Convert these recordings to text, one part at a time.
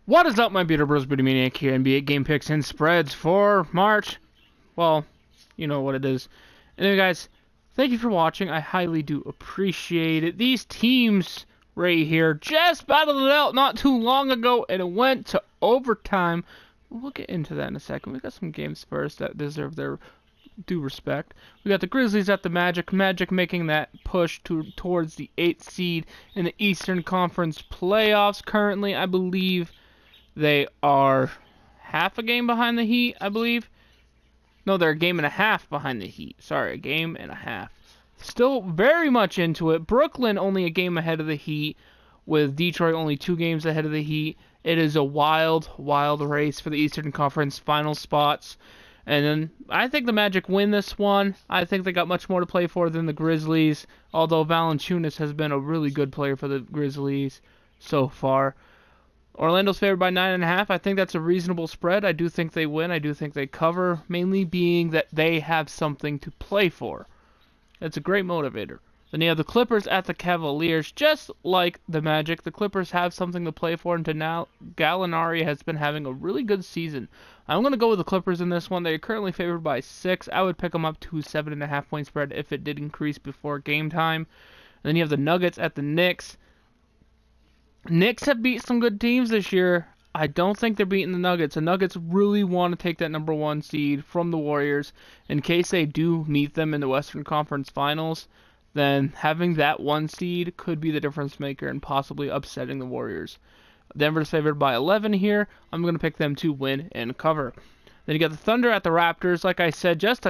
What is up, my beautiful bros? Maine-iac here, NBA game picks and spreads for March. Well, you know what it is. Anyway, guys, thank you for watching. I highly do appreciate it. These teams right here just battled it out not too long ago, and it went to overtime. We'll get into that in a second. We got some games first that deserve their due respect. We got the Grizzlies at the Magic. Magic making that push towards the 8th seed in the Eastern Conference playoffs. Currently, I believe they are half a game behind the Heat, I believe. No, they're a game and a half behind the Heat. Sorry, a game and a half. Still very much into it. Brooklyn only a game ahead of the Heat, with Detroit only 2 games ahead of the Heat. It is a wild, wild race for the Eastern Conference final spots. And then I think the Magic win this one. I think they got much more to play for than the Grizzlies, although Valanciunas has been a really good player for the Grizzlies so far. Orlando's favored by 9.5. I think that's a reasonable spread. I do think they win. I do think they cover, mainly being that they have something to play for. That's a great motivator. Then you have the Clippers at the Cavaliers. Just like the Magic, the Clippers have something to play for, and now Gallinari has been having a really good season. I'm going to go with the Clippers in this one. They're currently favored by 6. I would pick them up to 7.5 point spread if it did increase before game time. And then you have the Nuggets at the Knicks. Knicks have beat some good teams this year. I don't think they're beating the Nuggets. The Nuggets really want to take that number 1 seed from the Warriors. In case they do meet them in the Western Conference Finals, then having that 1 seed could be the difference maker and possibly upsetting the Warriors. Denver's favored by 11 here. I'm going to pick them to win and cover. Then you got the Thunder at the Raptors. Like I said, just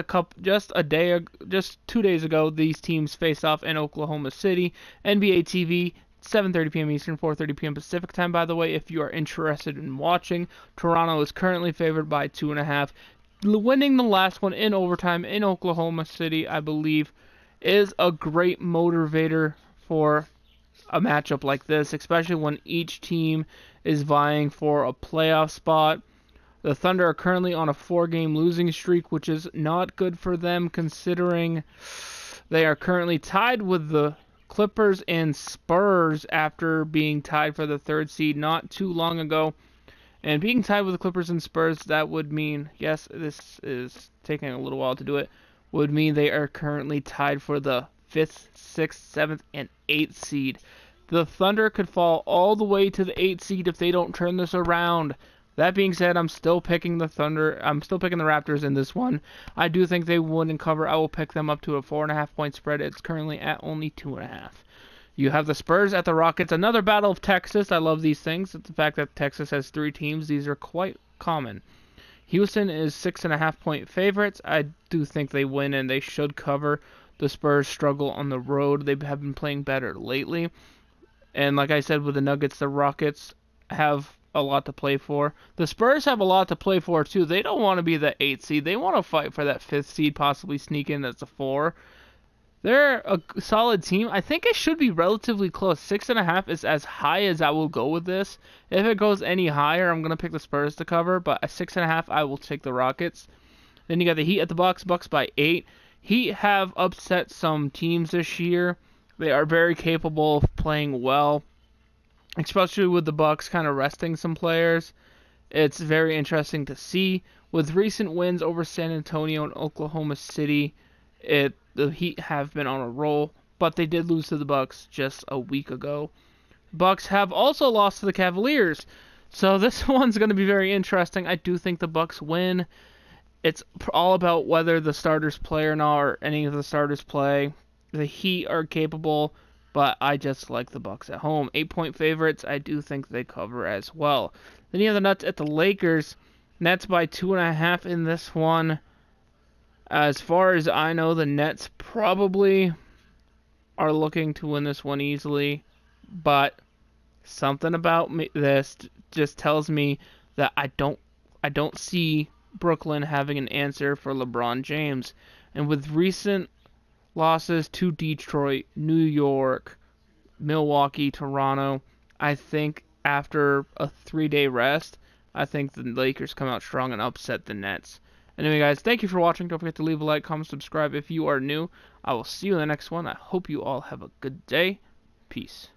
2 days ago, these teams faced off in Oklahoma City. NBA TV, 7:30 p.m. Eastern, 4:30 p.m. Pacific time, by the way, if you are interested in watching. Toronto is currently favored by 2.5. Winning the last one in overtime in Oklahoma City, I believe, is a great motivator for a matchup like this, especially when each team is vying for a playoff spot. The Thunder are currently on a 4-game losing streak, which is not good for them, considering they are currently tied with the Clippers and Spurs after being tied for the 3rd seed not too long ago. And being tied with the Clippers and Spurs, that would mean, yes, this is taking a little while to do it, would mean they are currently tied for the 5th, 6th, 7th, and 8th seed. The Thunder could fall all the way to the 8th seed if they don't turn this around. That being said, I'm still picking the Thunder. I'm still picking the Raptors in this one. I do think they win and cover. I will pick them up to a 4.5 point spread. It's currently at only 2.5. You have the Spurs at the Rockets. Another battle of Texas. I love these things. It's the fact that Texas has 3 teams. These are quite common. Houston is 6.5 point favorites. I do think they win and they should cover. The Spurs struggle on the road. They have been playing better lately. And like I said with the Nuggets, the Rockets have a lot to play for. The Spurs have a lot to play for too. They don't want to be the 8th seed. They want to fight for that 5th seed, possibly sneak in as a 4. They're a solid team. I think it should be relatively close. 6.5 is as high as I will go with this. If it goes any higher, I'm going to pick the Spurs to cover, but at 6.5, I will take the Rockets. Then you got the Heat at the Bucks. Bucks by 8. Heat have upset some teams this year. They are very capable of playing well, especially with the Bucks kind of resting some players. It's very interesting to see. With recent wins over San Antonio and Oklahoma City, the Heat have been on a roll, but they did lose to the Bucks just a week ago. Bucks have also lost to the Cavaliers, so this one's going to be very interesting. I do think the Bucks win. It's all about whether the starters play or not, or any of the starters play. The Heat are capable, but I just like the Bucks at home. 8-point favorites. I do think they cover as well. Then you have the Nets at the Lakers. Nets by 2.5 in this one. As far as I know, the Nets probably are looking to win this one easily, but something about this just tells me that I don't see Brooklyn having an answer for LeBron James. And with recent losses to Detroit, New York, Milwaukee, Toronto, I think after a 3-day rest, I think the Lakers come out strong and upset the Nets. Anyway, guys, thank you for watching. Don't forget to leave a like, comment, subscribe if you are new. I will see you in the next one. I hope you all have a good day. Peace.